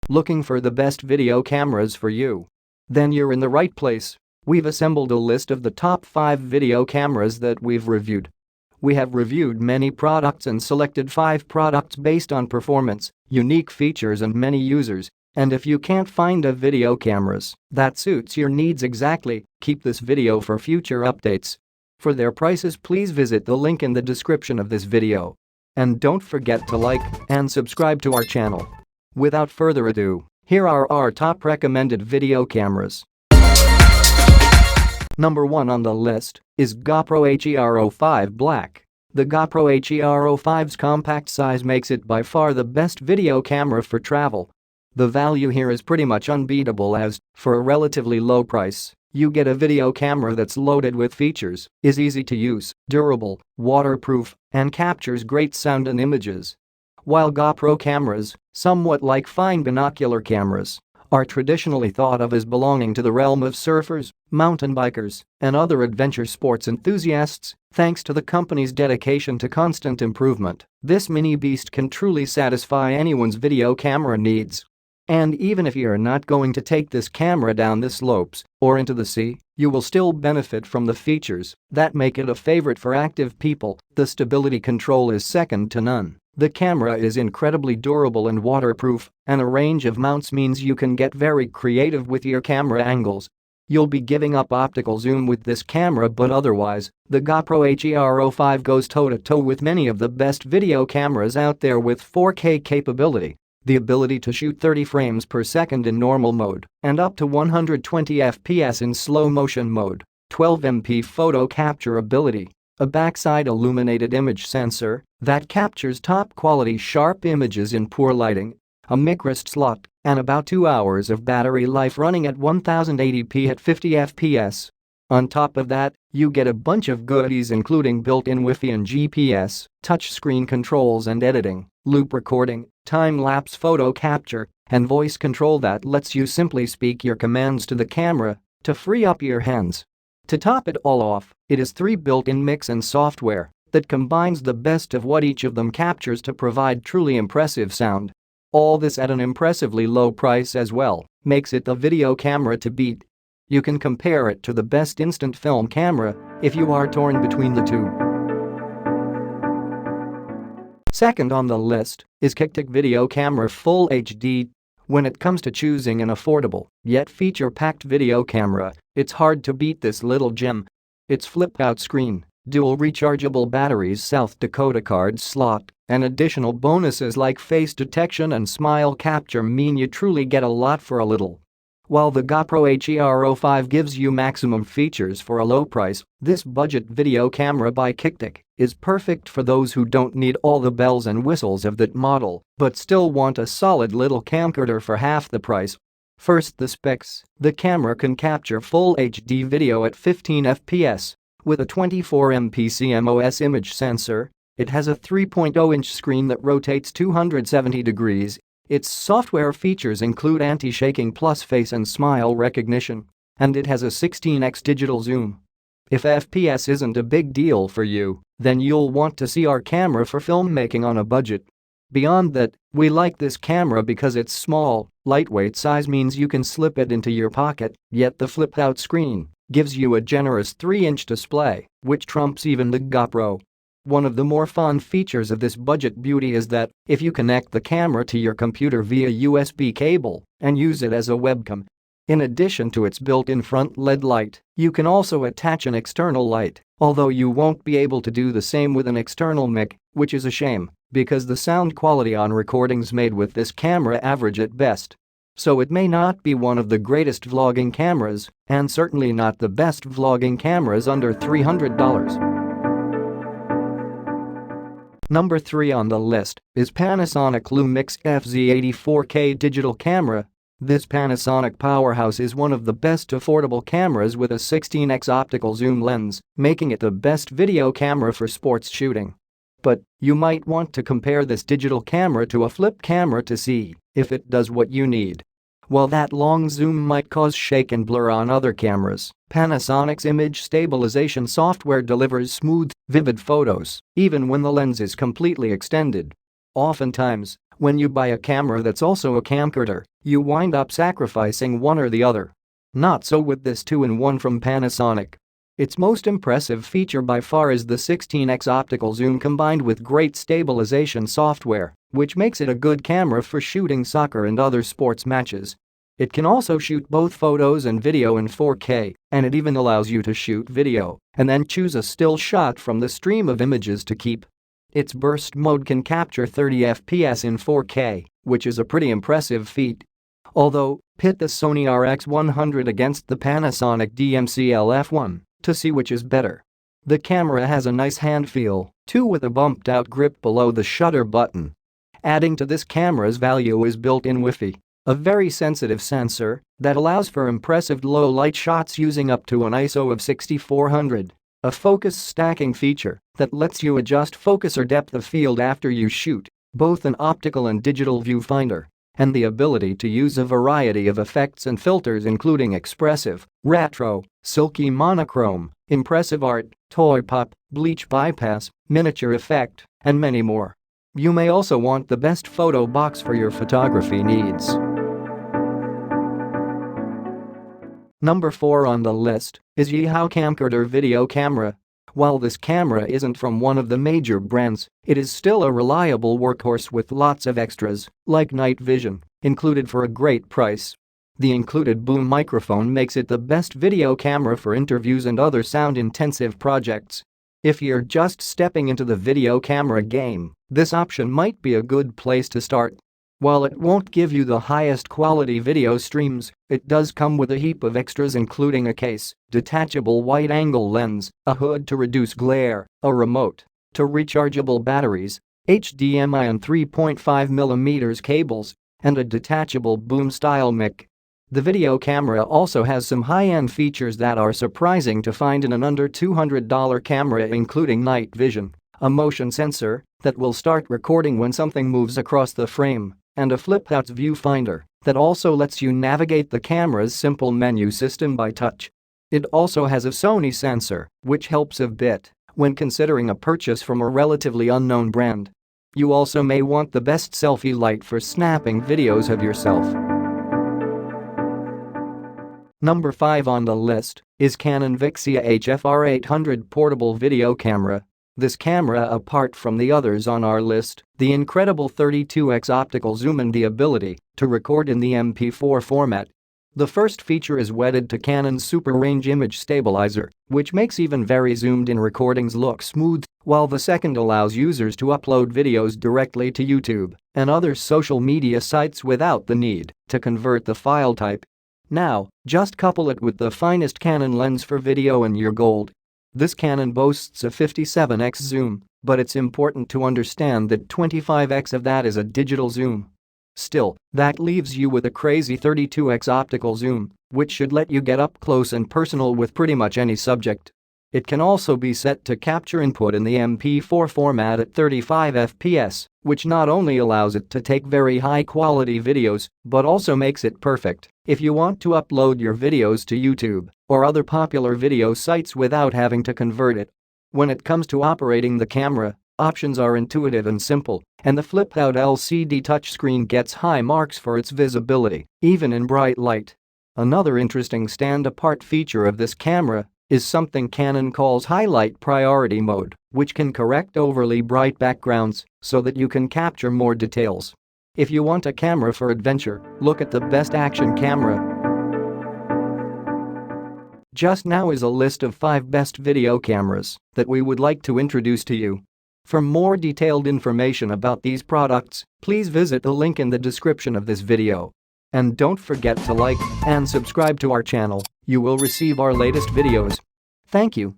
Looking for the best video cameras for you? Then you're in the right place. We've assembled a list of the top 5 video cameras that we've reviewed. We have reviewed many products and selected 5 products based on performance, unique features and many users. And if you can't find a video cameras that suits your needs exactly, keep this video for future updates. For their prices, please visit the link in the description of this video. And don't forget to like and subscribe to our channel. Without further ado, here are our top recommended video cameras. Number 1 on the list is GoPro YEEHAO Black. The GoPro YEEHAO 5's compact size makes it by far the best video camera for travel. The value here is pretty much unbeatable as, for a relatively low price, you get a video camera that's loaded with features, is easy to use, durable, waterproof, and captures great sound and images. While GoPro cameras, somewhat like fine binocular cameras, are traditionally thought of as belonging to the realm of surfers, mountain bikers, and other adventure sports enthusiasts, thanks to the company's dedication to constant improvement, this mini beast can truly satisfy anyone's video camera needs. And even if you're not going to take this camera down the slopes or into the sea, you will still benefit from the features that make it a favorite for active people. The stability control is second to none. The camera is incredibly durable and waterproof, and a range of mounts means you can get very creative with your camera angles. You'll be giving up optical zoom with this camera, but otherwise, the GoPro YEEHAO 5 goes toe-to-toe with many of the best video cameras out there with 4K capability, the ability to shoot 30 frames per second in normal mode, and up to 120 FPS in slow motion mode, 12 MP photo capture ability, a backside illuminated image sensor that captures top-quality sharp images in poor lighting, a microSD slot, and about 2 hours of battery life running at 1080p at 50 FPS. On top of that, you get a bunch of goodies including built-in Wi-Fi and GPS, touchscreen controls and editing, loop recording, time-lapse photo capture, and voice control that lets you simply speak your commands to the camera to free up your hands. To top it all off, it has 3 built-in mix-in software that combines the best of what each of them captures to provide truly impressive sound. All this at an impressively low price as well makes it the video camera to beat. You can compare it to the best instant film camera if you are torn between the two. Second on the list is kicteck Video Camera Full HD. When it comes to choosing an affordable, yet feature-packed video camera, it's hard to beat this little gem. Its flip-out screen, dual rechargeable batteries, South Dakota card slot, and additional bonuses like face detection and smile capture mean you truly get a lot for a little. While the GoPro YEEHAO 5 gives you maximum features for a low price, this budget video camera by kicteck is perfect for those who don't need all the bells and whistles of that model but still want a solid little camcorder for half the price. First, the specs. The camera can capture full HD video at 15 FPS with a 24 MP CMOS image sensor. It has a 3.0-inch screen that rotates 270 degrees. Its software features include anti-shaking plus face and smile recognition, and it has a 16x digital zoom. If FPS isn't a big deal for you, then you'll want to see our camera for filmmaking on a budget. Beyond that, we like this camera because its small, lightweight size means you can slip it into your pocket, yet the flipped-out screen gives you a generous 3-inch display, which trumps even the GoPro. One of the more fun features of this budget beauty is that if you connect the camera to your computer via USB cable and use it as a webcam, in addition to its built-in front LED light, you can also attach an external light, although you won't be able to do the same with an external mic, which is a shame, because the sound quality on recordings made with this camera average at best. So it may not be one of the greatest vlogging cameras, and certainly not the best vlogging cameras under $300. Number 3 on the list is Panasonic Lumix FZ84K digital camera. This Panasonic powerhouse is one of the best affordable cameras with a 16x optical zoom lens, making it the best video camera for sports shooting. But you might want to compare this digital camera to a flip camera to see if it does what you need. While that long zoom might cause shake and blur on other cameras, Panasonic's image stabilization software delivers smooth, vivid photos, even when the lens is completely extended. Oftentimes, When you buy a camera that's also a camcorder, you wind up sacrificing one or the other. Not so with this 2-in-1 from Panasonic. Its most impressive feature by far is the 16x optical zoom combined with great stabilization software, which makes it a good camera for shooting soccer and other sports matches. It can also shoot both photos and video in 4K, and it even allows you to shoot video and then choose a still shot from the stream of images to keep. Its burst mode can capture 30 FPS in 4K, which is a pretty impressive feat. Although, pit the Sony RX100 against the Panasonic DMCL F1 to see which is better. The camera has a nice hand feel, too, with a bumped-out grip below the shutter button. Adding to this camera's value is built-in Wi-Fi, a very sensitive sensor that allows for impressive low-light shots using up to an ISO of 6400, a focus stacking feature that lets you adjust focus or depth of field after you shoot, both an optical and digital viewfinder, and the ability to use a variety of effects and filters including expressive, retro, silky monochrome, impressive art, toy pop, bleach bypass, miniature effect, and many more. You may also want the best photo box for your photography needs. Number 4 on the list is Yehaw Camcorder video camera. While this camera isn't from one of the major brands, it is still a reliable workhorse with lots of extras, like night vision, included for a great price. The included boom microphone makes it the best video camera for interviews and other sound-intensive projects. If you're just stepping into the video camera game, this option might be a good place to start. While it won't give you the highest quality video streams, it does come with a heap of extras including a case, detachable wide-angle lens, a hood to reduce glare, a remote, two rechargeable batteries, HDMI and 3.5mm cables, and a detachable boom-style mic. The video camera also has some high-end features that are surprising to find in an under $200 camera, including night vision, a motion sensor that will start recording when something moves across the frame, and a flip-out viewfinder that also lets you navigate the camera's simple menu system by touch. It also has a Sony sensor, which helps a bit when considering a purchase from a relatively unknown brand. You also may want the best selfie light for snapping videos of yourself. Number 5 on the list is Canon Vixia HFR800 portable video camera. This camera, apart from the others on our list, the incredible 32x optical zoom and the ability to record in the MP4 format. The first feature is wedded to Canon's Super Range Image Stabilizer, which makes even very zoomed-in recordings look smooth, while the second allows users to upload videos directly to YouTube and other social media sites without the need to convert the file type. Now, just couple it with the finest Canon lens for video and you're gold. This Canon boasts a 57x zoom, but it's important to understand that 25x of that is a digital zoom. Still, that leaves you with a crazy 32x optical zoom, which should let you get up close and personal with pretty much any subject. It can also be set to capture input in the MP4 format at 35 fps, which not only allows it to take very high-quality videos, but also makes it perfect if you want to upload your videos to YouTube or other popular video sites without having to convert it. When it comes to operating the camera, options are intuitive and simple, and the flipped-out LCD touchscreen gets high marks for its visibility, even in bright light. Another interesting stand-apart feature of this camera is something Canon calls highlight priority mode, which can correct overly bright backgrounds so that you can capture more details. If you want a camera for adventure, look at the best action camera. Just now is a list of 5 best video cameras that we would like to introduce to you. For more detailed information about these products, please visit the link in the description of this video. And don't forget to like and subscribe to our channel. You will receive our latest videos. Thank you.